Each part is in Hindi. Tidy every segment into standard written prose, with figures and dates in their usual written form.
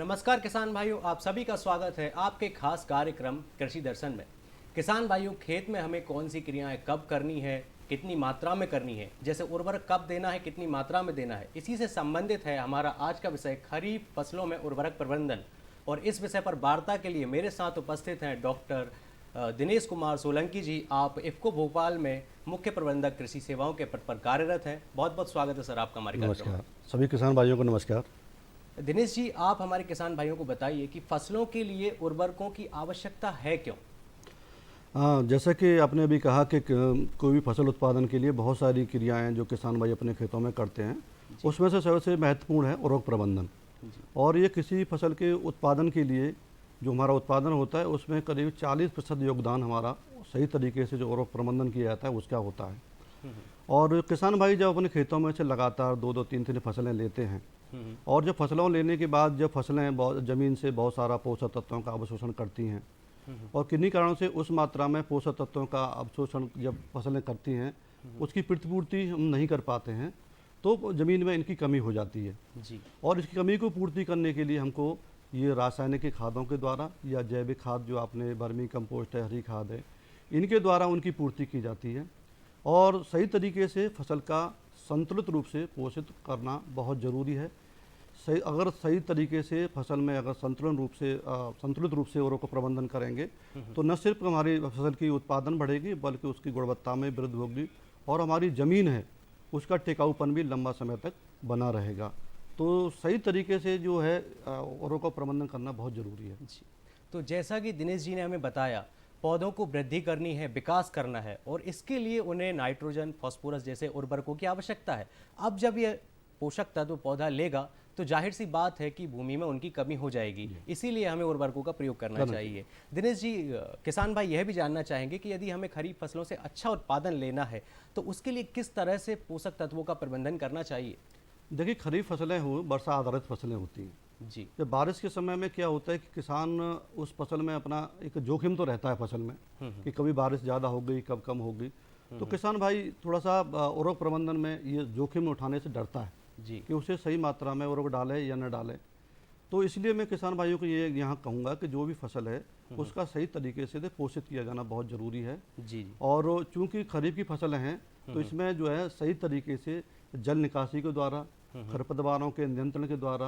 नमस्कार किसान भाइयों, आप सभी का स्वागत है आपके खास कार्यक्रम कृषि दर्शन में। किसान भाइयों, खेत में हमें कौन सी क्रियाएं कब करनी है, कितनी मात्रा में करनी है, जैसे उर्वरक कब देना है, कितनी मात्रा में देना है, इसी से संबंधित है हमारा आज का विषय खरीफ फसलों में उर्वरक प्रबंधन। और इस विषय पर वार्ता के लिए मेरे साथ उपस्थित हैं डॉक्टर दिनेश कुमार सोलंकी जी। आप इफ्को भोपाल में मुख्य प्रबंधक कृषि सेवाओं के पद पर कार्यरत हैं। बहुत बहुत स्वागत है सर आपका हमारे कार्यक्रम में। नमस्कार सभी किसान भाइयों को नमस्कार। दिनेश जी, आप हमारे किसान भाइयों को बताइए कि फसलों के लिए उर्वरकों की आवश्यकता है क्यों? हाँ, जैसा कि आपने अभी कहा कि कोई भी फसल उत्पादन के लिए बहुत सारी क्रियाएं जो किसान भाई अपने खेतों में करते हैं, उसमें से सबसे महत्वपूर्ण है उर्वरक प्रबंधन। और ये किसी फसल के उत्पादन के लिए जो हमारा उत्पादन होता है उसमें करीब 40% योगदान हमारा सही तरीके से जो उर्वरक प्रबंधन किया जाता है उसका होता है। और किसान भाई जब अपने खेतों में से लगातार 2-3 फसलें लेते हैं और जब फसलों लेने के बाद जब फसलें बहुत ज़मीन से बहुत सारा पोषक तत्वों का अवशोषण करती हैं और किन्हीं कारणों से उस मात्रा में पोषक तत्वों का अवशोषण जब फसलें करती हैं उसकी प्रतिपूर्ति हम नहीं कर पाते हैं तो ज़मीन में इनकी कमी हो जाती है जी। और इसकी कमी को पूर्ति करने के लिए हमको ये रासायनिक खादों के द्वारा या जैविक खाद जो आपने वर्मी कंपोस्ट है, हरी खाद है, इनके द्वारा उनकी पूर्ति की जाती है। और सही तरीके से फसल का संतुलित रूप से पोषित करना बहुत ज़रूरी है। अगर सही तरीके से फसल में अगर संतुलित रूप से उर्वरक का प्रबंधन करेंगे तो न सिर्फ हमारी फसल की उत्पादन बढ़ेगी बल्कि उसकी गुणवत्ता में वृद्धि होगी और हमारी ज़मीन है उसका टिकाऊपन भी लंबा समय तक बना रहेगा। तो सही तरीके से जो है उर्वरक का प्रबंधन करना बहुत ज़रूरी है। जी, तो जैसा कि दिनेश जी ने हमें बताया, पौधों को वृद्धि करनी है, विकास करना है और इसके लिए उन्हें नाइट्रोजन, फास्फोरस जैसे उर्वरकों की आवश्यकता है। अब जब ये पोषक तत्व पौधा लेगा तो जाहिर सी बात है कि भूमि में उनकी कमी हो जाएगी, इसीलिए हमें उर्वरकों का प्रयोग करना चाहिए। दिनेश जी, किसान भाई यह भी जानना चाहेंगे कि यदि हमें खरीफ फसलों से अच्छा उत्पादन लेना है तो उसके लिए किस तरह से पोषक तत्वों का प्रबंधन करना चाहिए? देखिए, खरीफ फसलें हो वर्षा आधारित फसलें होती हैं जी। जब बारिश के समय में क्या होता है कि किसान उस फसल में अपना एक जोखिम तो रहता है फसल में कि कभी बारिश ज़्यादा हो गई कब कम हो गई, तो किसान भाई थोड़ा सा उर्वरक प्रबंधन में ये जोखिम उठाने से डरता है जी। कि उसे सही मात्रा में उर्वरक डाले या न डाले। तो इसलिए मैं किसान भाइयों को ये यहाँ कहूँगा कि जो भी फसल है उसका सही तरीके से पोषित किया जाना बहुत ज़रूरी है। जी। और चूँकि खरीफ की फसलें हैं तो इसमें जो है सही तरीके से जल निकासी के द्वारा, खरपतवारों के नियंत्रण के द्वारा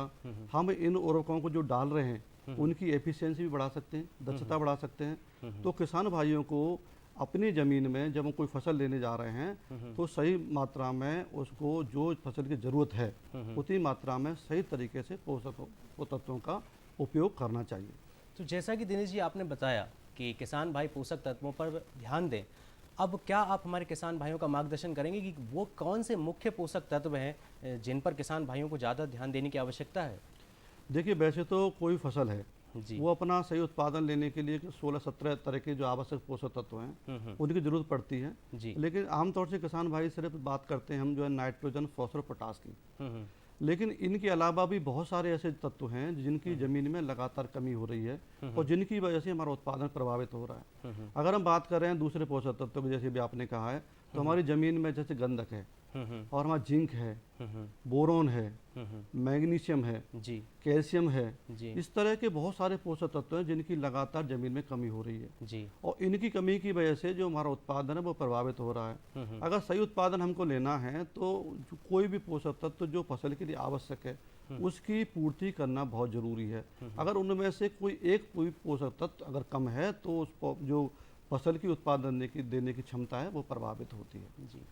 हम इन उर्वरकों को जो डाल रहे हैं उनकी एफिशिएंसी भी बढ़ा सकते हैं, दक्षता बढ़ा सकते हैं। तो किसान भाइयों को अपनी ज़मीन में जब हम कोई फसल लेने जा रहे हैं तो सही मात्रा में उसको जो फसल की ज़रूरत है उतनी मात्रा में सही तरीके से पोषक तत्वों का उपयोग करना चाहिए। तो जैसा कि दिनेश जी आपने बताया कि किसान भाई पोषक तत्वों पर ध्यान दें, अब क्या आप हमारे किसान भाइयों का मार्गदर्शन करेंगे कि वो कौन से मुख्य पोषक तत्व हैं जिन पर किसान भाइयों को ज़्यादा ध्यान देने की आवश्यकता है? देखिए, वैसे तो कोई फसल है जी। वो अपना सही उत्पादन लेने के लिए 16-17 तरह के जो आवश्यक पोषक तत्व हैं उनकी जरूरत पड़ती है। जी। लेकिन आमतौर से किसान भाई सिर्फ बात करते हैं हम जो है नाइट्रोजन, फास्फोरस, पोटास की, लेकिन इनके अलावा भी बहुत सारे ऐसे तत्व हैं जिनकी ज़मीन में लगातार कमी हो रही है और जिनकी वजह से हमारा उत्पादन प्रभावित हो रहा है। अगर हम बात कर रहे हैं दूसरे पोषक तत्व की, जैसे भी आपने कहा है, तो हमारी ज़मीन में जैसे गंधक है और हमारा जिंक है, बोरोन है, मैग्नीशियम है, जी। कैल्शियम है, जी। इस तरह के बहुत सारे पोषक तत्व हैं जिनकी लगातार ज़मीन में कमी हो रही है जी। और इनकी कमी की वजह से जो हमारा उत्पादन है वो प्रभावित हो रहा है। अगर सही उत्पादन हमको लेना है तो कोई भी पोषक तत्व जो फसल के लिए आवश्यक है उसकी पूर्ति करना बहुत ज़रूरी है। अगर उनमें से कोई पोषक तत्व अगर कम है तो उस जो फसल की उत्पादन देने की क्षमता है वो प्रभावित होती है। जी।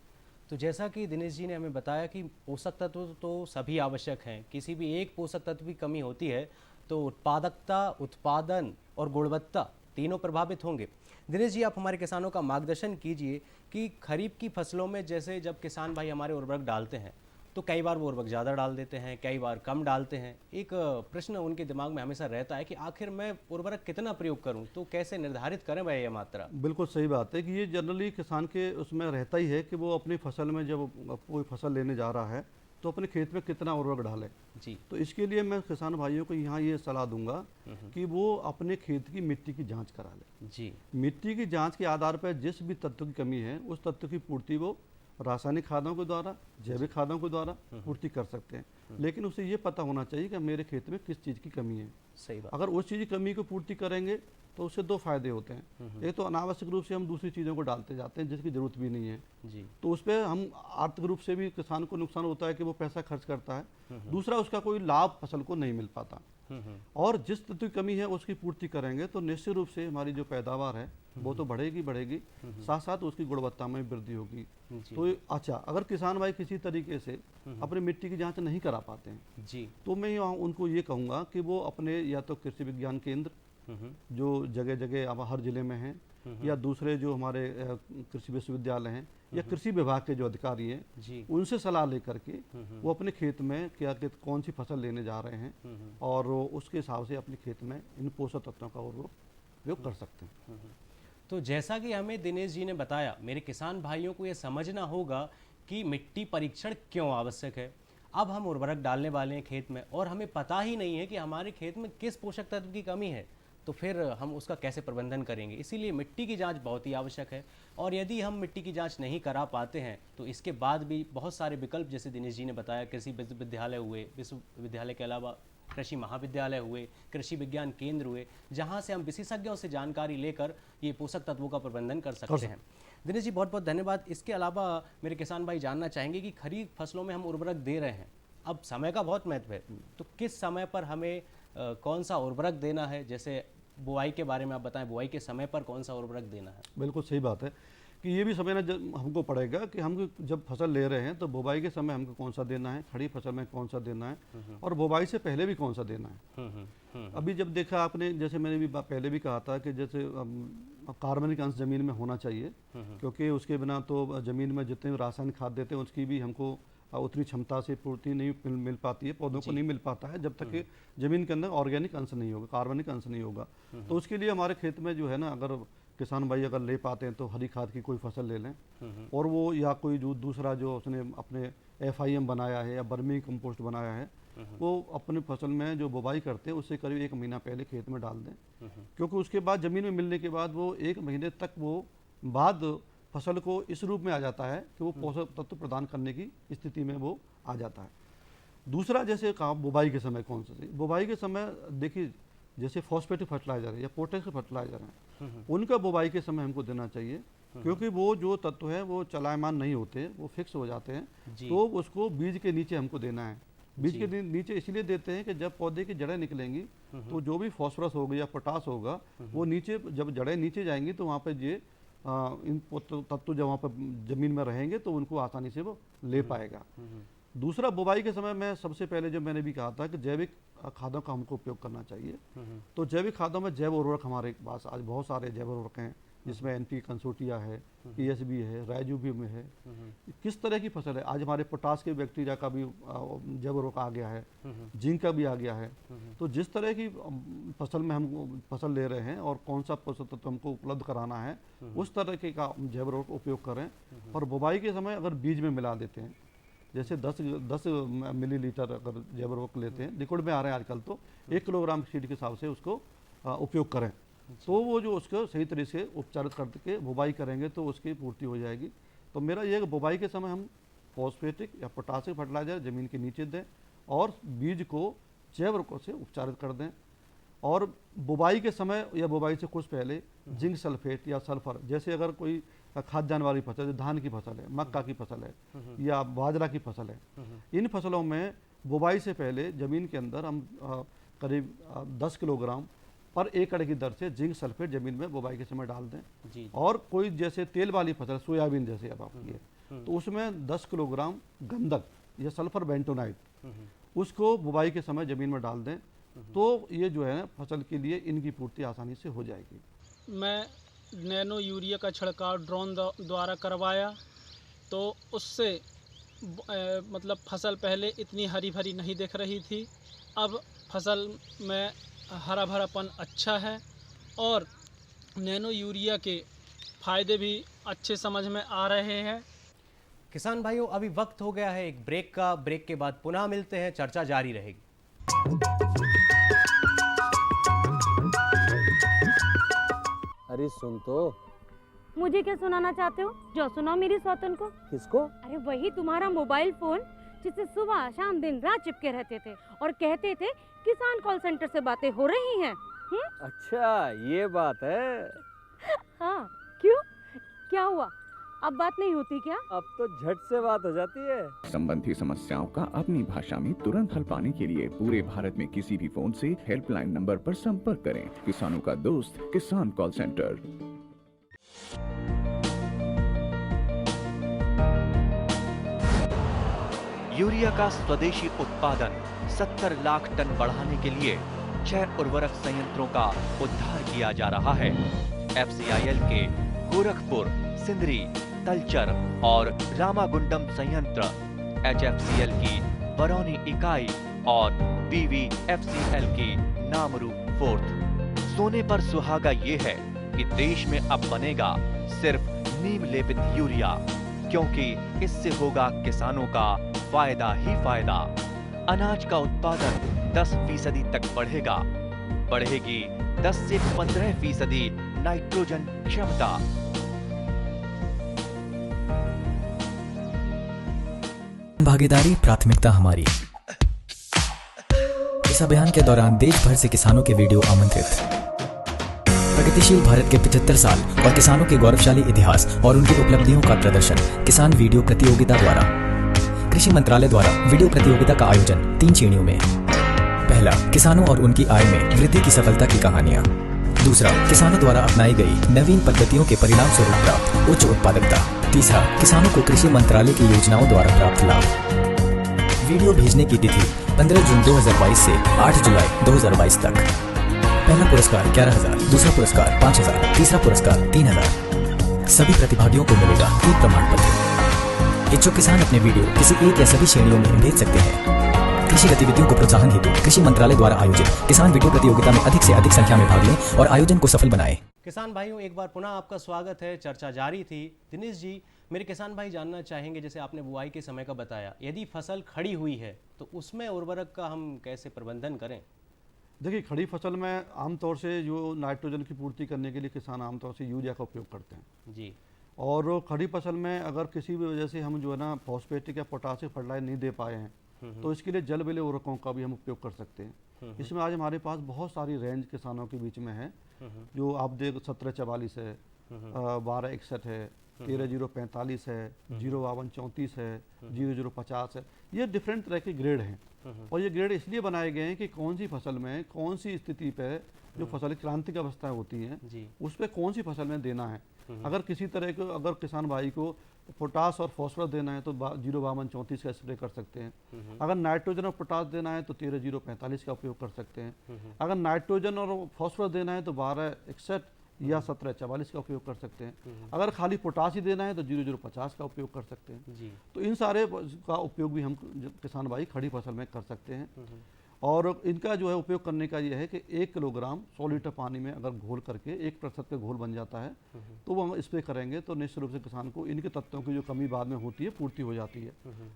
तो जैसा कि दिनेश जी ने हमें बताया कि पोषक तत्व तो सभी आवश्यक हैं, किसी भी एक पोषक तत्व की कमी होती है तो उत्पादकता, उत्पादन और गुणवत्ता तीनों प्रभावित होंगे। दिनेश जी, आप हमारे किसानों का मार्गदर्शन कीजिए कि खरीफ की फसलों में जैसे जब किसान भाई हमारे उर्वरक डालते हैं तो कई बार वो उर्वरक ज़्यादा डाल देते हैं, कई बार कम डालते हैं। एक प्रश्न उनके दिमाग में हमेशा रहता है कि आखिर मैं उर्वरक कितना प्रयोग करूं, तो कैसे निर्धारित करें वह यह मात्रा? बिल्कुल सही बात है कि ये जनरली किसान के उसमें रहता ही है कि वो अपनी फसल में जब कोई फसल लेने जा रहा है तो अपने खेत में कितना उर्वरक डाले। जी। तो इसके लिए मैं किसान भाइयों को यहाँ ये सलाह दूंगा कि वो अपने खेत की मिट्टी की जांच करा ले। जी। मिट्टी की जांच के आधार पर जिस भी तत्व की कमी है उस तत्व की पूर्ति वो रासायनिक खादों के द्वारा, जैविक खादों के द्वारा पूर्ति कर सकते हैं। लेकिन उसे ये पता होना चाहिए कि मेरे खेत में किस चीज़ की कमी है। सही बात। अगर उस चीज़ की कमी को पूर्ति करेंगे तो उससे दो फायदे होते हैं। एक तो अनावश्यक रूप से हम दूसरी चीज़ों को डालते जाते हैं जिसकी ज़रूरत भी नहीं है, जी। तो उस पर हम आर्थिक रूप से भी किसान को नुकसान होता है कि वो पैसा खर्च करता है। दूसरा, उसका कोई लाभ फसल को नहीं मिल पाता। और जिस तत्व की कमी है उसकी पूर्ति करेंगे तो निश्चित रूप से हमारी जो पैदावार है वो तो बढ़ेगी, साथ साथ उसकी गुणवत्ता में वृद्धि होगी। तो अच्छा, अगर किसान भाई किसी तरीके से अपनी मिट्टी की जांच नहीं करा पाते हैं जी, तो मैं उनको ये कहूँगा कि वो अपने या तो कृषि विज्ञान केंद्र जो जगह जगह अब हर जिले में हैं, या दूसरे जो हमारे कृषि विश्वविद्यालय हैं या कृषि विभाग के जो अधिकारी हैं जी, उनसे सलाह लेकर के वो अपने खेत में क्या कौन सी फसल लेने जा रहे हैं और उसके हिसाब से अपने खेत में इन पोषक तत्वों का उपयोग कर सकते हैं। तो जैसा कि हमें दिनेश जी ने बताया, मेरे किसान भाइयों को ये समझना होगा कि मिट्टी परीक्षण क्यों आवश्यक है। अब हम उर्वरक डालने वाले हैं खेत में और हमें पता ही नहीं है कि हमारे खेत में किस पोषक तत्व की कमी है, तो फिर हम उसका कैसे प्रबंधन करेंगे। इसीलिए मिट्टी की जांच बहुत ही आवश्यक है। और यदि हम मिट्टी की जांच नहीं करा पाते हैं तो इसके बाद भी बहुत सारे विकल्प, जैसे दिनेश जी ने बताया, कृषि विश्वविद्यालय हुए, विश्वविद्यालय के अलावा कृषि महाविद्यालय हुए, कृषि विज्ञान केंद्र हुए, जहां से हम विशेषज्ञों से जानकारी लेकर ये पोषक तत्वों का प्रबंधन कर सकते हैं। दिनेश जी, बहुत बहुत धन्यवाद। इसके अलावा मेरे किसान भाई जानना चाहेंगे कि खरीफ फसलों में हम उर्वरक दे रहे हैं, अब समय का बहुत महत्व है, तो किस समय पर हमें कौन सा उर्वरक देना है। जैसे बुआई के बारे में आप बताएं, बुआई के समय पर कौन सा उर्वरक देना है। बिल्कुल सही बात है कि ये भी समझना हमको पड़ेगा कि हम जब फसल ले रहे हैं तो बुवाई के समय हमको कौन सा देना है, खड़ी फसल में कौन सा देना है और बुवाई से पहले भी कौन सा देना है। अभी जब देखा आपने, जैसे मैंने भी पहले भी कहा था कि जैसे कार्बनिक अंश जमीन में होना चाहिए, क्योंकि उसके बिना तो जमीन में जितने भी रासायनिक खाद देते हैं उसकी भी हमको उतनी क्षमता से पूर्ति नहीं मिल पाती है, पौधों को नहीं मिल पाता है जब तक कि जमीन के अंदर ऑर्गेनिक अंश नहीं होगा, कार्बनिक अंश नहीं होगा। तो उसके लिए हमारे खेत में जो है ना, अगर किसान भाई अगर ले पाते हैं तो हरी खाद की कोई फसल ले लें, और वो या कोई जो दूसरा जो उसने अपने FIM बनाया है या बर्मी कंपोस्ट बनाया है वो अपने फसल में जो बुवाई करते हैं उससे करीब 1 महीना पहले खेत में डाल दें, क्योंकि उसके बाद ज़मीन में मिलने के बाद वो 1 महीने तक वो बाद फसल को इस रूप में आ जाता है कि वो पोषक तत्व प्रदान करने की स्थिति में वो आ जाता है। दूसरा, जैसे कहा बुवाई के समय कौन सा, बुवाई के समय देखिए जैसे फॉस्फेटिक फर्टिलाइजर है या पोटेशियम फर्टिलाइजर है, उनका बुवाई के समय हमको देना चाहिए, क्योंकि वो जो तत्व है वो चलायमान नहीं होते, वो फिक्स हो जाते हैं। तो उसको बीज के नीचे हमको देना है। बीज के नीचे इसलिए देते हैं कि जब पौधे की जड़ें निकलेंगी तो जो भी फॉस्फोरस होगा या पोटास होगा वो नीचे, जब जड़ें नीचे जाएंगी तो वहाँ पे ये इन तत्व जब वहाँ पर जमीन में रहेंगे तो उनको आसानी से वो ले पाएगा। दूसरा, बुवाई के समय में सबसे पहले जो मैंने भी कहा था कि जैविक खादों का हमको उपयोग करना चाहिए। तो जैविक खादों में जैव उर्वरक हमारे पास आज बहुत सारे जैव उर्वरक हैं, जिसमें NP कंसोर्टिया है, PSB है, राइजोबियम है। किस तरह की फसल है, आज हमारे पोटास के बैक्टीरिया का भी जैव उर्वरक आ गया है, जिंक का भी आ गया है। तो जिस तरह की फसल में हम फसल ले रहे हैं और कौन सा पोषक तत्व हमको उपलब्ध कराना है, उस तरह के का जैव उर्वरक उपयोग करें। और बुवाई के समय अगर बीज में मिला देते हैं, जैसे 10 मिलीलीटर अगर जैव उर्वरक लेते हैं, लिक्विड में आ रहे हैं आजकल, तो 1 किलोग्राम सीड के हिसाब से उसको उपयोग करें, तो वो जो उसको सही तरीके से उपचारित करके बुवाई करेंगे तो उसकी पूर्ति हो जाएगी। तो मेरा ये बुवाई के समय हम फॉस्फेटिक या पोटासिक फर्टिलाइजर ज़मीन के नीचे दें और बीज को जैव उर्वरकों से उपचारित कर दें। और बुवाई के समय या बुवाई से कुछ पहले जिंक सल्फेट या सल्फर, जैसे अगर कोई खाद्यान्न वाली फसल, धान की फसल है, मक्का की फसल है या बाजरा की फसल है, इन फसलों में बुवाई से पहले ज़मीन के अंदर हम करीब 10 किलोग्राम पर एकड़ की दर से जिंक सल्फेट ज़मीन में बुवाई के समय डाल दें। और कोई जैसे तेल वाली फसल, सोयाबीन जैसे अब आपकी है, तो उसमें 10 किलोग्राम गंधक या सल्फर बेंटोनाइट उसको बुवाई के समय ज़मीन में डाल दें, तो ये जो है फसल के लिए इनकी पूर्ति आसानी से हो जाएगी। मैं नैनो यूरिया का छिड़काव ड्रोन द्वारा करवाया, तो उससे मतलब फसल पहले इतनी हरी भरी नहीं दिख रही थी, अब फसल में हरा भरापन अच्छा है और नैनो यूरिया के फ़ायदे भी अच्छे समझ में आ रहे हैं। किसान भाइयों, अभी वक्त हो गया है एक ब्रेक का। ब्रेक के बाद पुनः मिलते हैं, चर्चा जारी रहेगी। अरे सुन तो, मुझे क्या सुनाना चाहते हो? जो सुनाओ मेरी सौतन को। किसको? अरे वही तुम्हारा मोबाइल फोन जिससे सुबह शाम दिन रात चिपके रहते थे और कहते थे किसान कॉल सेंटर से बातें हो रही हैं। अच्छा ये बात है। हाँ, क्यों? क्या हुआ? अब बात नहीं होती क्या? अब तो झट से बात हो जाती है। संबंधी समस्याओं का अपनी भाषा में तुरंत हल पाने के लिए पूरे भारत में किसी भी फोन से हेल्पलाइन नंबर पर संपर्क करें। किसानों का दोस्त किसान कॉल सेंटर। यूरिया का स्वदेशी उत्पादन 70 लाख टन बढ़ाने के लिए 6 उर्वरक संयंत्रों का उद्धार किया जा रहा है। FCIL के गोरखपुर, सिंदरी, तलचर और रामागुंडम संयंत्र, HFCL की बरौनी इकाई और BVFCL की नामरू फोर्थ। सोने पर सुहागा ये है कि देश में अब बनेगा सिर्फ नीम लेपित यूरिया, क्योंकि इससे होगा किसानों का फायदा ही फायदा। अनाज का उत्पादन 10% तक बढ़ेगा। बढ़ेगी 10 से 15% नाइट्रोजन क्षमता। भागीदारी प्राथमिकता हमारी। इस अभियान के दौरान देश भर से किसानों के वीडियो आमंत्रित। प्रगतिशील भारत के 75 साल और किसानों के गौरवशाली इतिहास और उनकी उपलब्धियों का प्रदर्शन किसान वीडियो प्रतियोगिता द्वारा। कृषि मंत्रालय द्वारा वीडियो प्रतियोगिता का आयोजन 3 श्रेणियों में। पहला, किसानों और उनकी आय में वृद्धि की सफलता की कहानियां। दूसरा, किसानों द्वारा अपनाई गई नवीन पद्धतियों के परिणाम स्वरूप प्राप्त उच्च उत्पादकता। तीसरा, किसानों को कृषि मंत्रालय की योजनाओं द्वारा प्राप्त लाभ। वीडियो भेजने की तिथि 15 जून 2022 से 8 जुलाई 2022 तक। पहला पुरस्कार 11,000, दूसरा पुरस्कार 5,000, तीसरा पुरस्कार 3,000। सभी प्रतिभागियों को मिलेगा एक प्रमाण पत्र। इच्छुक किसान अपने वीडियो किसी एक या सभी श्रेणियों में भेज सकते हैं। कृषि गतिविधियों को प्रोत्साहन हेतु कृषि मंत्रालय द्वारा आयोजित किसान वीडियो प्रतियोगिता में अधिक से अधिक संख्या में भाग लें और आयोजन को सफल बनाएं। किसान भाइयों, एक बार पुनः आपका स्वागत है। चर्चा जारी थी। दिनेश जी, मेरे किसान भाई जानना चाहेंगे, जैसे आपने बुआई के समय का बताया, यदि फसल खड़ी हुई है तो उसमें उर्वरक का हम कैसे प्रबंधन करें? देखिए, खड़ी फसल में आमतौर से जो नाइट्रोजन की पूर्ति करने के लिए किसान आमतौर से यूरिया का उपयोग करते हैं जी। और खड़ी फसल में अगर किसी भी वजह से हम जो है ना फॉस्फेटिक या पोटासिक फर्टिलाइजर नहीं दे पाए हैं तो इसके लिए जल विलेय उर्वरकों का भी हम उपयोग कर सकते हैं। इसमें आज हमारे पास बहुत सारी रेंज किसानों के बीच में है, जो आप देख 1744 है, 1261 है, 13045 है, 05234 है, 0050 है। ये डिफरेंट तरह के ग्रेड हैं और ये ग्रेड इसलिए बनाए गए हैं कि कौन सी फसल में कौन सी स्थिति पे जो फसल क्रांतिक अवस्थाएं होती हैं उस पर कौन सी फसल में देना है। अगर किसी तरह को अगर किसान भाई को पोटास और फॉस्फोरस देना है तो 05234 का स्प्रे कर सकते हैं। अगर नाइट्रोजन और पोटास देना है तो 13045 का उपयोग कर सकते हैं। अगर नाइट्रोजन और फॉस्फोरस देना है तो 1261 या 1744 का उपयोग कर सकते हैं। अगर खाली पोटास ही देना है तो 0050 का उपयोग कर सकते हैं। तो इन सारे का उपयोग भी हम किसान भाई खड़ी फसल में कर सकते हैं। और इनका जो है उपयोग करने का ये है कि 1 किलोग्राम 100 लीटर पानी में अगर घोल करके 1% का घोल बन जाता है तो वो हम स्प्रे करेंगे तो निश्चित रूप से किसान को इनके तत्वों की जो कमी बाद में होती है पूर्ति हो जाती है।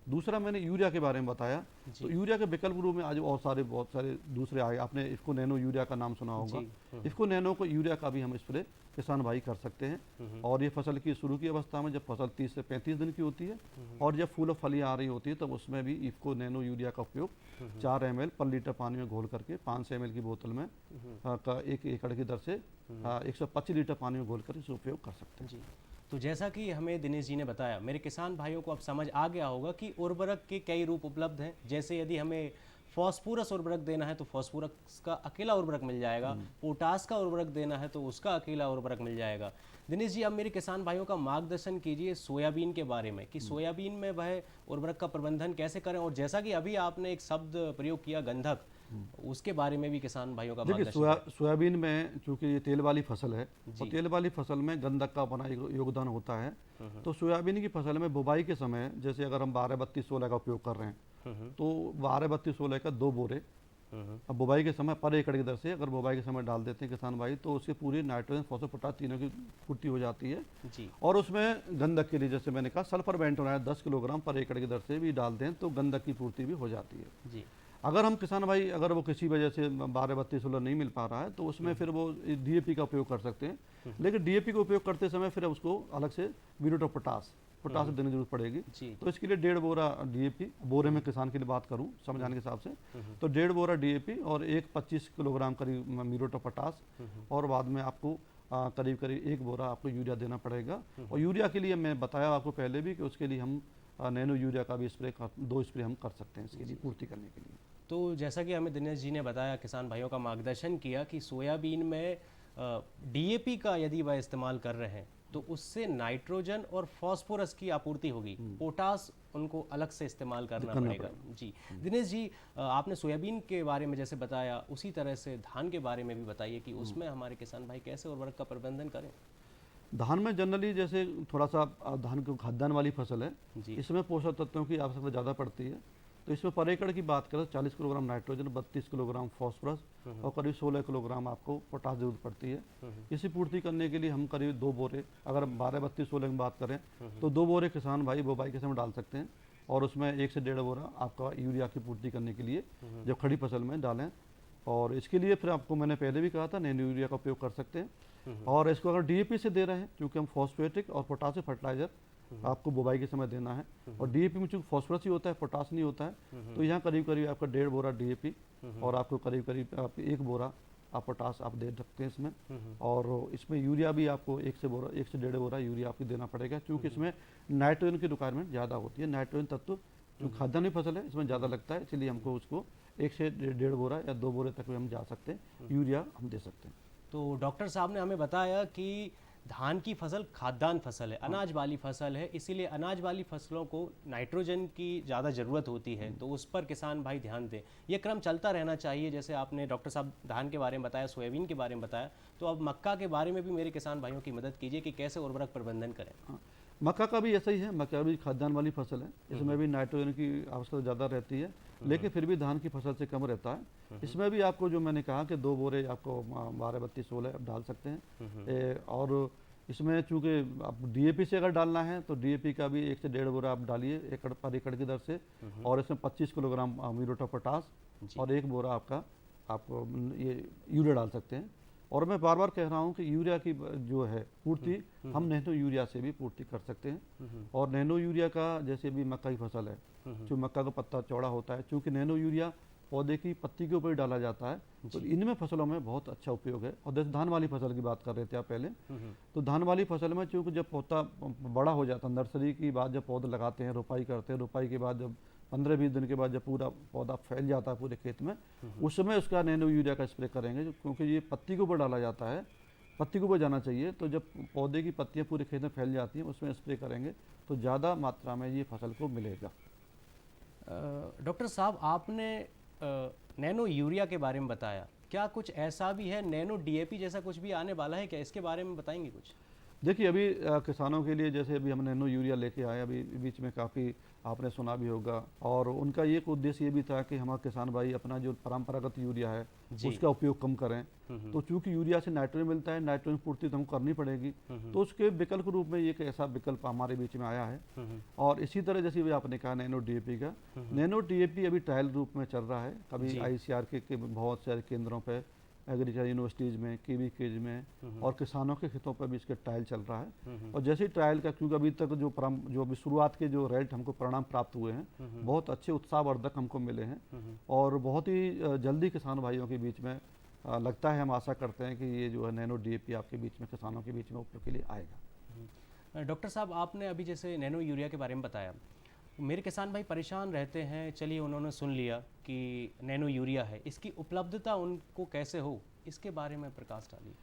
दूसरा, मैंने यूरिया के बारे में बताया, तो यूरिया के विकल्प रूप में आज और बहुत सारे दूसरे आए। आपने इफ्को नैनो यूरिया का नाम सुना होगा। इफ्को नैनो को यूरिया का भी हम स्प्रे किसान भाई कर सकते हैं। और ये फसल की शुरू की अवस्था में जब फसल 30 से 35 दिन की होती है और जब फूल और फलियाँ आ रही होती है तब उसमें भी इफ्को नैनो यूरिया का उपयोग 4 ml पर लीटर पानी में घोल करके 500 ml की बोतल में 1 एकड़ की दर से 125 लीटर पानी में घोल कर इसे उपयोग कर सकते हैं। तो जैसा कि हमें दिनेश जी ने बताया, मेरे किसान भाइयों को अब समझ आ गया होगा कि उर्वरक के कई रूप उपलब्ध हैं। जैसे यदि हमें फॉस्फोरस उर्वरक देना है तो फॉस्फोरस का अकेला उर्वरक मिल जाएगा, पोटास का उर्वरक देना है तो उसका अकेला उर्वरक मिल जाएगा। दिनेश जी, अब मेरे किसान भाइयों का मार्गदर्शन कीजिए सोयाबीन के बारे में कि सोयाबीन में वह उर्वरक का प्रबंधन कैसे करें, और जैसा कि अभी आपने एक शब्द प्रयोग किया गंधक, उसके बारे में भी किसान भाइयों का मार्गदर्शन। देखिए, सोयाबीन में चूंकि ये तेल वाली फसल है और तेल वाली फसल में गंधक का अपना योगदान होता है। तो सोयाबीन की फसल में बुवाई के समय जैसे अगर हम 12-32-16 का उपयोग कर रहे हैं तो 12-32-16 का 2 बोरे अब बुवाई के समय पर एकड़ की दर से अगर बुवाई के समय डाल देते हैं किसान भाई तो उसके पूरी नाइट्रोजन फॉस्फोरस पोटास तीनों की पूर्ति हो जाती है जी। और उसमें गंधक के लिए जैसे मैंने कहा सल्फर बेंटोनाइट 10 किलोग्राम पर एकड़ की दर से भी डाल दें तो गंधक की पूर्ति भी हो जाती है जी। अगर हम किसान भाई अगर वो किसी वजह से 12-32-16 नहीं मिल पा रहा है तो उसमें फिर वो डीएपी का उपयोग कर सकते हैं। लेकिन डीएपी का उपयोग करते समय फिर उसको अलग से म्यूरेट ऑफ पोटास देने की जरूरत पड़ेगी। तो इसके लिए 1.5 बोरा डीएपी, बोरे में किसान के लिए बात करूं समझाने के हिसाब से, तो 1.5 बोरा डीएपी और 25 किलोग्राम करीब म्यूरेट ऑफ पोटास, और बाद में आपको करीब करीब 1 बोरा आपको यूरिया देना पड़ेगा। और यूरिया के लिए मैं बताया आपको पहले भी कि उसके लिए हम नैनो यूरिया का भी स्प्रे 2 स्प्रे हम कर सकते हैं इसके लिए पूर्ति करने के लिए। तो जैसा कि हमें दिनेश जी ने बताया, किसान भाइयों का मार्गदर्शन किया कि सोयाबीन में डीएपी का यदि वह इस्तेमाल कर रहे हैं तो उससे नाइट्रोजन और फास्फोरस की आपूर्ति होगी, पोटास उनको अलग से इस्तेमाल करना पड़ेगा। जी दिनेश जी, आपने सोयाबीन के बारे में जैसे बताया, उसी तरह से धान के बारे में भी बताइए कि उसमें हमारे किसान भाई कैसे उर्वरक का प्रबंधन करें। धान में जनरली जैसे थोड़ा सा धान की खाद्यान्न वाली फसल है, इसमें पोषक तत्वों की आवश्यकता ज़्यादा पड़ती है। तो इसमें पर एकड़ की बात करें 40 किलोग्राम नाइट्रोजन, 32 किलोग्राम फास्फोरस और करीब 16 किलोग्राम आपको पोटास जरूरत पड़ती है। इसी पूर्ति करने के लिए हम करीब 2 बोरे, अगर 12-32-16 की बात करें तो 2 बोरे किसान भाई बुवाई के समय डाल सकते हैं, और उसमें 1 से 1.5 बोरा आपका यूरिया की पूर्ति करने के लिए जब खड़ी फसल में डालें। और इसके लिए फिर आपको मैंने पहले भी कहा था नैनो यूरिया का उपयोग कर सकते हैं। और इसको अगर डीएपी से दे रहे हैं, क्योंकि हम फॉस्फेटिक और पोटासियम फर्टिलाइजर आपको बुवाई के समय देना है, और डीएपी में चूंकि फॉस्फोरस ही होता है, पोटास नहीं होता है, तो यहाँ करीब करीब आपका 1.5 बोरा डीएपी और आपको करीब करीब आप 1 बोरा आप पोटास आप दे सकते हैं इसमें। और इसमें यूरिया भी आपको 1 से 1.5 बोरा यूरिया आपको देना पड़ेगा, क्योंकि इसमें नाइट्रोजन की रिक्वायरमेंट ज़्यादा होती है। नाइट्रोजन तत्व जो खाद्यान्न फसल है इसमें ज़्यादा लगता है, इसलिए हमको उसको 1 से 1.5 बोरा या 2 बोरे तक भी हम जा सकते हैं, यूरिया हम दे सकते हैं। तो डॉक्टर साहब ने हमें बताया कि धान की फसल खाद्यान्न फसल है, अनाज वाली फसल है, इसीलिए अनाज वाली फसलों को नाइट्रोजन की ज़्यादा ज़रूरत होती है, तो उस पर किसान भाई ध्यान दें। ये क्रम चलता रहना चाहिए। जैसे आपने डॉक्टर साहब धान के बारे में बताया, सोयाबीन के बारे में बताया, तो अब मक्का के बारे में भी मेरे किसान भाइयों की मदद कीजिए कि कैसे उर्वरक प्रबंधन करें। मक्का का भी ऐसा ही है, मक्का भी खाद्यान्न वाली फसल है, इसमें भी नाइट्रोजन की आवश्यकता ज़्यादा रहती है, लेकिन फिर भी धान की फसल से कम रहता है। इसमें भी आपको जो मैंने कहा कि 2 बोरे आपको 12-32-16 आप डाल सकते हैं। और इसमें चूँकि आप डीएपी से अगर डालना है तो डीएपी का भी 1 से 1.5 बोरा आप डालिए पर एकड़ की दर से, और इसमें 25 किलोग्राम म्यूरेट ऑफ पोटास और 1 बोरा आपका आप ये यूरिया डाल सकते हैं। और मैं बार बार कह रहा हूँ कि यूरिया की जो है पूर्ति हम नैनो यूरिया से भी पूर्ति कर सकते हैं। और नैनो यूरिया का जैसे भी मक्का की फसल है, जो मक्का का पत्ता चौड़ा होता है, चूँकि नैनो यूरिया पौधे की पत्ती के ऊपर ही डाला जाता है, तो इनमें फसलों में बहुत अच्छा उपयोग है। और जैसे धान वाली फसल की बात कर रहे थे आप पहले, तो धान वाली फसल में चूँकि जब पौधा बड़ा हो जाता है, नर्सरी की बाद जब पौधे लगाते हैं, रोपाई करते हैं, रोपाई के बाद जब 15-20 दिन के बाद जब पूरा पौधा फैल जाता है पूरे खेत में, उस समय उसका नैनो यूरिया का स्प्रे करेंगे, क्योंकि ये पत्ती के ऊपर डाला जाता है, पत्ती के ऊपर जाना चाहिए। तो जब पौधे की पत्तियाँ पूरे खेत में फैल जाती हैं, उसमें स्प्रे करेंगे तो ज़्यादा मात्रा में ये फसल को मिलेगा। डॉक्टर साहब, आपने नैनो यूरिया के बारे में बताया, क्या कुछ ऐसा भी है, नैनो डीएपी जैसा कुछ भी आने वाला है क्या? इसके बारे में बताएंगे कुछ? देखिए, अभी किसानों के लिए जैसे अभी हम नैनो यूरिया लेके आए, अभी बीच में काफ़ी आपने सुना भी होगा, और उनका एक उद्देश्य ये भी था कि हमारे किसान भाई अपना जो परंपरागत यूरिया है उसका उपयोग कम करें। तो चूंकि यूरिया से नाइट्रोजन मिलता है, नाइट्रोजन पूर्ति तो हमको करनी पड़ेगी, तो उसके विकल्प के रूप में एक ऐसा विकल्प हमारे बीच में आया है। और इसी तरह जैसे भी आपने कहा नैनो डीएपी का, नैनो डीएपी अभी ट्रायल रूप में चल रहा है, कभी ICR के बहुत सारे केंद्रों पर, एग्रीकल्चर यूनिवर्सिटीज़ में, KVKs में, और किसानों के खेतों पर भी इसके ट्रायल चल रहा है। और जैसे ट्रायल का, क्योंकि अभी तक जो अभी शुरुआत के जो रिजल्ट हमको परिणाम प्राप्त हुए हैं, बहुत अच्छे उत्साहवर्धक हमको मिले हैं, और बहुत ही जल्दी किसान भाइयों के बीच में लगता है, हम आशा करते हैं कि ये जो है नैनो डीएपी आपके बीच में किसानों के बीच में उपयोग के लिए आएगा। डॉक्टर साहब, आपने अभी जैसे नैनो यूरिया के बारे में बताया, मेरे किसान भाई परेशान रहते हैं। चलिए, उन्होंने सुन लिया कि नैनो यूरिया है, इसकी उपलब्धता उनको कैसे हो, इसके बारे में प्रकाश डालिए।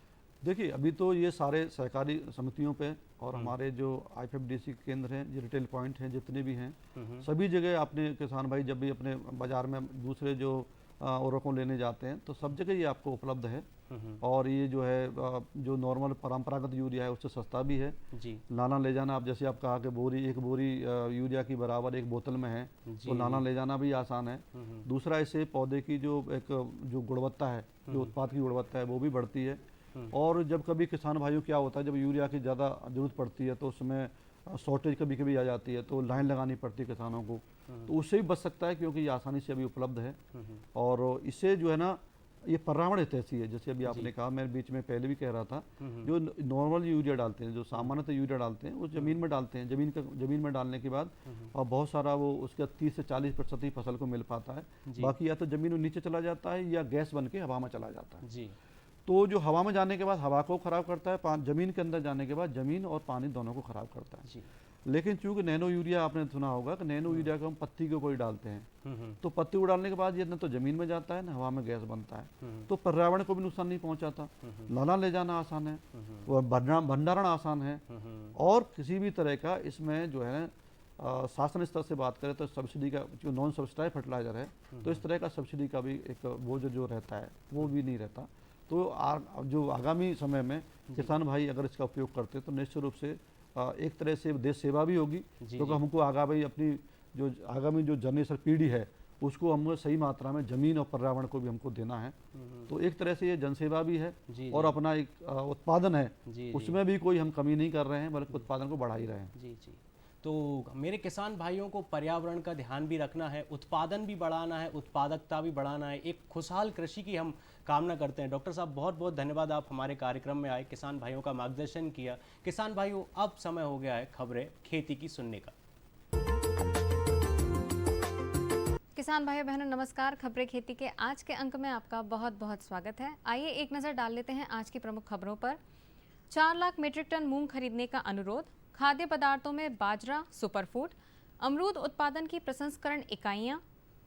देखिए, अभी तो ये सारे सहकारी समितियों पे और हमारे जो IFFDC केंद्र हैं, जो रिटेल पॉइंट हैं, जितने भी हैं, सभी जगह अपने किसान भाई जब भी अपने बाज़ार में दूसरे जो उर्वरकों लेने जाते हैं, तो सब जगह ये आपको उपलब्ध है। और ये जो है जो नॉर्मल परंपरागत यूरिया है उससे सस्ता भी है जी। लाना ले जाना, आप जैसे आप कहा कि एक बोरी यूरिया की बराबर एक बोतल में है, तो लाना ले जाना भी आसान है। दूसरा, इससे पौधे की जो गुणवत्ता है, जो उत्पाद की गुणवत्ता है, वो भी बढ़ती है। और जब कभी किसान भाइयों क्या होता है, जब यूरिया की ज़्यादा जरूरत पड़ती है तो उसमें शॉर्टेज कभी कभी आ जाती है तो लाइन लगानी पड़ती है किसानों को, तो उससे भी बच सकता है क्योंकि ये आसानी से अभी उपलब्ध है। और इससे जो है ना ये पर्यावरण हितैषी है, जैसे अभी आपने कहा, मैं बीच में पहले भी कह रहा था, जो नॉर्मल यूरिया डालते हैं, जो सामान्यतः यूरिया डालते हैं, वो ज़मीन में डालते हैं, ज़मीन में डालने के बाद और बहुत सारा वो उसका 30 से 40% ही फसल को मिल पाता है, बाकी या तो ज़मीन में नीचे चला जाता है या गैस बन के हवा में चला जाता है जी। तो जो हवा में जाने के बाद हवा को ख़राब करता है, ज़मीन के अंदर जाने के बाद ज़मीन और पानी दोनों को ख़राब करता है जी। लेकिन चूंकि नैनो यूरिया आपने सुना होगा कि नैनो यूरिया को हम पत्ती के ऊपर ही डालते हैं, तो पत्ती को डालने के बाद ये न तो ज़मीन में जाता है न हवा में गैस बनता है, तो पर्यावरण को भी नुकसान नहीं पहुंचाता, लाना ले जाना आसान है, और भंडारण आसान है, और किसी भी तरह का इसमें जो है शासन स्तर से बात करें तो सब्सिडी का जो नॉन सब्सिडाइज फर्टिलाइजर है, तो इस तरह का सब्सिडी का भी एक बोझ जो रहता है वो भी नहीं रहता। तो जो आगामी समय में किसान भाई अगर इसका उपयोग करते तो निश्चित रूप से एक तरह से देश सेवा भी होगी, क्योंकि हमको आगामी जो जनरेशन पीढ़ी है उसको हमको सही मात्रा में ज़मीन और पर्यावरण को भी हमको देना है। तो एक तरह से ये जनसेवा भी है और अपना एक उत्पादन है, उसमें भी कोई हम कमी नहीं कर रहे हैं, बल्कि उत्पादन को बढ़ा ही रहे हैं जी। तो मेरे किसान भाइयों को पर्यावरण का ध्यान भी रखना है, उत्पादन भी बढ़ाना है, उत्पादकता भी बढ़ाना है, एक खुशहाल कृषि की हम कामना करते हैं। डॉक्टर साहब बहुत बहुत धन्यवाद, आप हमारे कार्यक्रम में आए, किसान भाइयों का मार्गदर्शन किया। किसान भाइयों, अब समय हो गया है खबरें खेती की सुनने का। किसान भाइयों बहनों नमस्कार। खबरें खेती के आज के अंक में आपका बहुत बहुत स्वागत है। आइए एक नज़र डाल लेते हैं आज की प्रमुख खबरों पर। 4 लाख मीट्रिक टन मूंग खरीदने का अनुरोध, खाद्य पदार्थों में बाजरा सुपरफूड, अमरूद उत्पादन की प्रसंस्करण इकाइयां,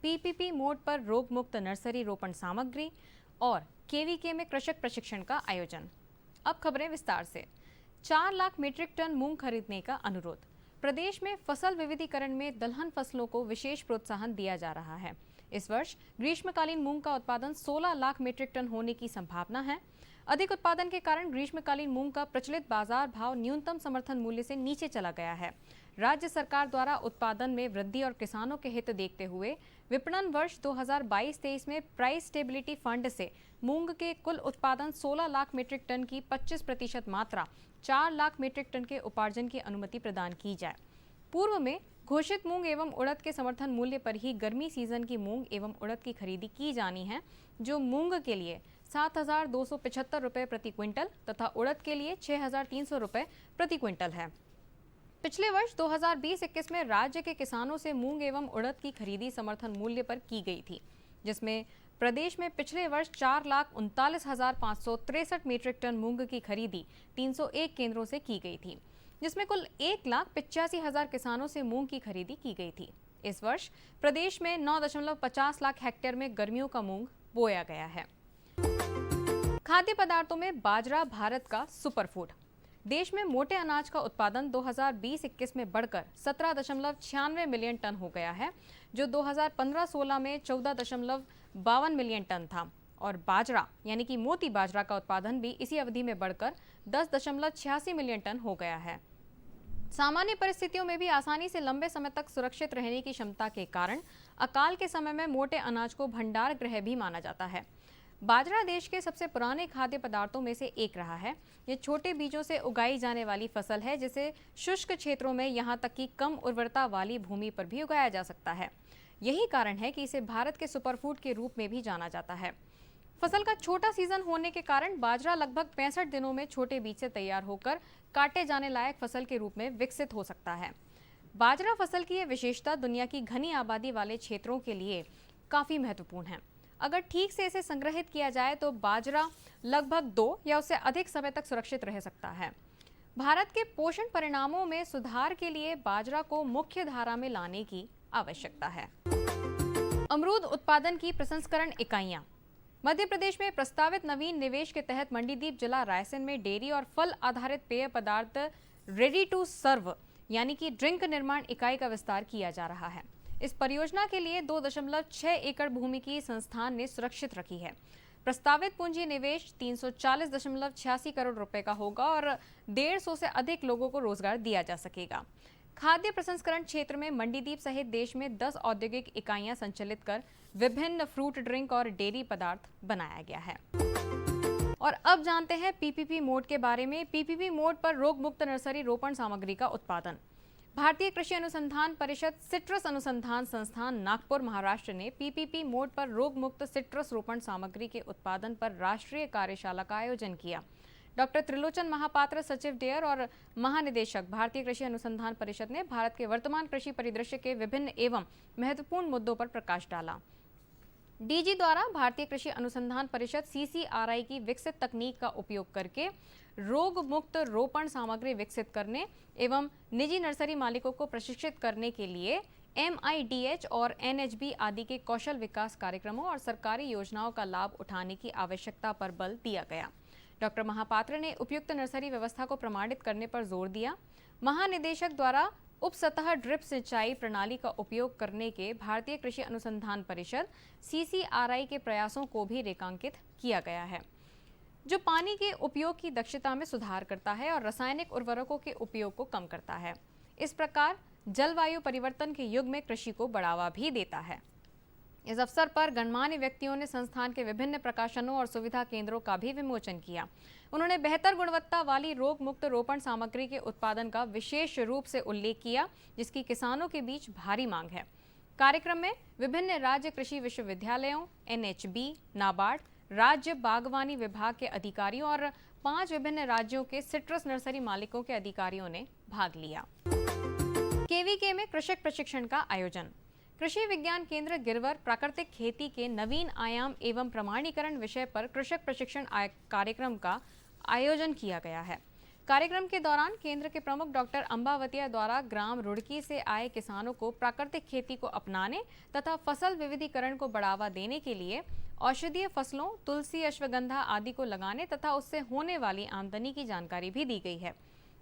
पीपीपी मोड पर रोग मुक्त नर्सरी रोपण सामग्री और केवीके में कृषक प्रशिक्षण का आयोजन। अब खबरें विस्तार से। 4 लाख मीट्रिक टन मूंग खरीदने का अनुरोध। प्रदेश में फसल विविधीकरण में दलहन फसलों को विशेष प्रोत्साहन दिया जा रहा है। इस वर्ष ग्रीष्मकालीन मूंग का उत्पादन 16 लाख मीट्रिक टन होने की संभावना है। अधिक उत्पादन के कारण ग्रीष्मकालीन मूंग का प्रचलित बाजार भाव न्यूनतम समर्थन मूल्य से नीचे चला गया है। राज्य सरकार द्वारा उत्पादन में वृद्धि और किसानों के हित देखते हुए विपणन वर्ष 2022-23 में प्राइस स्टेबिलिटी फंड से मूंग के कुल उत्पादन 16 लाख मीट्रिक टन की 25% मात्रा 4 लाख मीट्रिक टन के उपार्जन की अनुमति प्रदान की जाए। पूर्व में घोषित मूंग एवं उड़द के समर्थन मूल्य पर ही गर्मी सीजन की मूंग एवं उड़द की खरीदी की जानी है, जो मूंग के लिए 7,275 रुपये प्रति क्विंटल तथा उड़द के लिए 6,300 रुपये प्रति क्विंटल है। पिछले वर्ष 2020-21 में राज्य के किसानों से मूंग एवं उड़द की खरीदी समर्थन मूल्य पर की गई थी, जिसमें प्रदेश में पिछले वर्ष 4,39,563 मीट्रिक टन मूंग की खरीदी 301 केंद्रों से की गई थी, जिसमें कुल 1,85,000 किसानों से मूंग की खरीदी की गई थी। इस वर्ष प्रदेश में 9.50 लाख हेक्टेयर में गर्मियों का मूंग बोया गया है। खाद्य पदार्थों में बाजरा भारत का सुपरफूड। देश में मोटे अनाज का उत्पादन 2020-21 में बढ़कर 17.96 मिलियन टन हो गया है, जो 2015-16 में 14.52 मिलियन टन था, और बाजरा यानी कि मोती बाजरा का उत्पादन भी इसी अवधि में बढ़कर 10.86 मिलियन टन हो गया है। सामान्य परिस्थितियों में भी आसानी से लंबे समय तक सुरक्षित रहने की क्षमता के कारण अकाल के समय में मोटे अनाज को भंडार गृह भी माना जाता है। बाजरा देश के सबसे पुराने खाद्य पदार्थों में से एक रहा है। ये छोटे बीजों से उगाई जाने वाली फसल है, जिसे शुष्क क्षेत्रों में यहाँ तक कि कम उर्वरता वाली भूमि पर भी उगाया जा सकता है। यही कारण है कि इसे भारत के सुपरफूड के रूप में भी जाना जाता है। फसल का छोटा सीजन होने के कारण बाजरा लगभग 65 दिनों में छोटे बीज से तैयार होकर काटे जाने लायक फसल के रूप में विकसित हो सकता है। बाजरा फसल की यह विशेषता दुनिया की घनी आबादी वाले क्षेत्रों के लिए काफ़ी महत्वपूर्ण है। अगर ठीक से इसे संग्रहित किया जाए तो बाजरा लगभग 2 या उससे अधिक समय तक सुरक्षित रह सकता है। भारत के पोषण परिणामों में सुधार के लिए बाजरा को मुख्य धारा में लाने की आवश्यकता है। अमरूद उत्पादन की प्रसंस्करण इकाइयां। मध्य प्रदेश में प्रस्तावित नवीन निवेश के तहत मंडीदीप जिला रायसेन में डेयरी और फल आधारित पेय पदार्थ रेडी टू सर्व यानी कि ड्रिंक निर्माण इकाई का विस्तार किया जा रहा है। इस परियोजना के लिए 2.6 एकड़ भूमि की संस्थान ने सुरक्षित रखी है। प्रस्तावित पूंजी निवेश 340.86 करोड़ रुपए का होगा और 150 से अधिक लोगों को रोजगार दिया जा सकेगा। खाद्य प्रसंस्करण क्षेत्र में मंडीदीप सहित देश में 10 औद्योगिक इकाइयां संचालित कर विभिन्न फ्रूट ड्रिंक और डेयरी पदार्थ बनाया गया है। और अब जानते हैं पीपीपी मोड के बारे में। पीपीपी मोड पर रोग मुक्त नर्सरी रोपण सामग्री का उत्पादन। भारतीय कृषि अनुसंधान परिषद सिट्रस अनुसंधान संस्थान नागपुर महाराष्ट्र ने पीपीपी मोड पर रोग मुक्त सिट्रस रोपण सामग्री के उत्पादन पर राष्ट्रीय कार्यशाला का आयोजन किया। डॉक्टर त्रिलोचन महापात्र, सचिव डेयर और महानिदेशक भारतीय कृषि अनुसंधान परिषद ने भारत के वर्तमान कृषि परिदृश्य के विभिन्न एवं महत्वपूर्ण मुद्दों पर प्रकाश डाला। डीजी द्वारा भारतीय कृषि अनुसंधान परिषद CCRI की विकसित तकनीक का उपयोग करके रोग मुक्त रोपण सामग्री विकसित करने एवं निजी नर्सरी मालिकों को प्रशिक्षित करने के लिए MIDH और NHB आदि के कौशल विकास कार्यक्रमों और सरकारी योजनाओं का लाभ उठाने की आवश्यकता पर बल दिया गया। डॉक्टर महापात्र ने उपयुक्त नर्सरी व्यवस्था को प्रमाणित करने पर जोर दिया। महानिदेशक द्वारा उप सतह ड्रिप सिंचाई प्रणाली का उपयोग करने के भारतीय कृषि अनुसंधान परिषद CCRI के प्रयासों को भी रेखांकित किया गया है, जो पानी के उपयोग की दक्षता में सुधार करता है और रासायनिक उर्वरकों के उपयोग को कम करता है। इस प्रकार जलवायु परिवर्तन के युग में कृषि को बढ़ावा भी देता है। इस अवसर पर गणमान्य व्यक्तियों ने संस्थान के विभिन्न प्रकाशनों और सुविधा केंद्रों का भी विमोचन किया। उन्होंने बेहतर गुणवत्ता वाली रोग मुक्त रोपण सामग्री के उत्पादन का विशेष रूप से उल्लेख किया, जिसकी किसानों के बीच भारी मांग है। कार्यक्रम में विभिन्न राज्य कृषि विश्वविद्यालयों, NHB, नाबार्ड, राज्य बागवानी विभाग के अधिकारियों और 5 विभिन्न राज्यों के सिट्रस नर्सरी मालिकों के अधिकारियों ने भाग लिया। KVK में कृषक प्रशिक्षण का आयोजन। कृषि विज्ञान केंद्र गिरवर प्राकृतिक खेती के नवीन आयाम एवं प्रमाणीकरण विषय पर कृषक प्रशिक्षण कार्यक्रम का आयोजन किया गया है। कार्यक्रम के दौरान केंद्र के प्रमुख डॉक्टर अंबावतिया द्वारा ग्राम रुड़की से आए किसानों को प्राकृतिक खेती को अपनाने तथा फसल विविधीकरण को बढ़ावा देने के लिए औषधीय फसलों, तुलसी, अश्वगंधा आदि को लगाने तथा उससे होने वाली आमदनी की जानकारी भी दी गई है।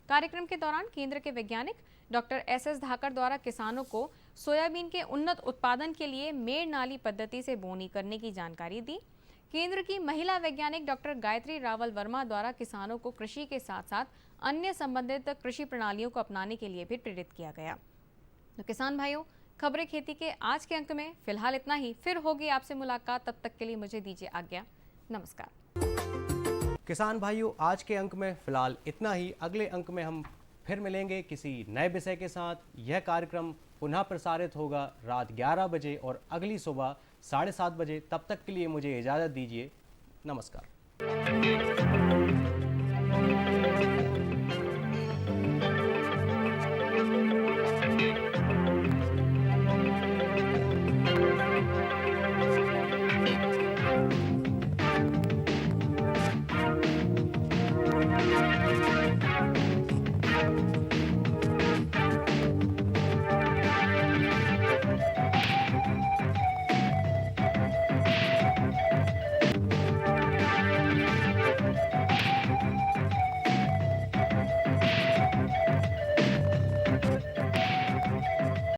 कार्यक्रम के दौरान केंद्र के वैज्ञानिक डॉक्टर SS धाकर द्वारा किसानों को सोयाबीन के उन्नत उत्पादन के लिए मेड़ नाली पद्धति से बोनी करने की जानकारी दी। केंद्र की महिला वैज्ञानिक डॉक्टर गायत्री रावल वर्मा द्वारा किसानों को कृषि के साथ साथ अन्य संबंधित कृषि प्रणालियों को अपनाने के लिए भी प्रेरित किया गया। तो किसान भाइयों, खबरें खेती के आज के अंक में फिलहाल इतना ही। फिर होगी आपसे मुलाकात, तब तक के लिए मुझे दीजिए आज्ञा। नमस्कार। किसान भाइयों, आज के अंक में फिलहाल इतना ही। अगले अंक में हम फिर मिलेंगे किसी नए विषय के साथ। यह कार्यक्रम पुनः प्रसारित होगा रात 11 बजे और अगली सुबह 7:30 बजे। तब तक के लिए मुझे इजाज़त दीजिए। नमस्कार।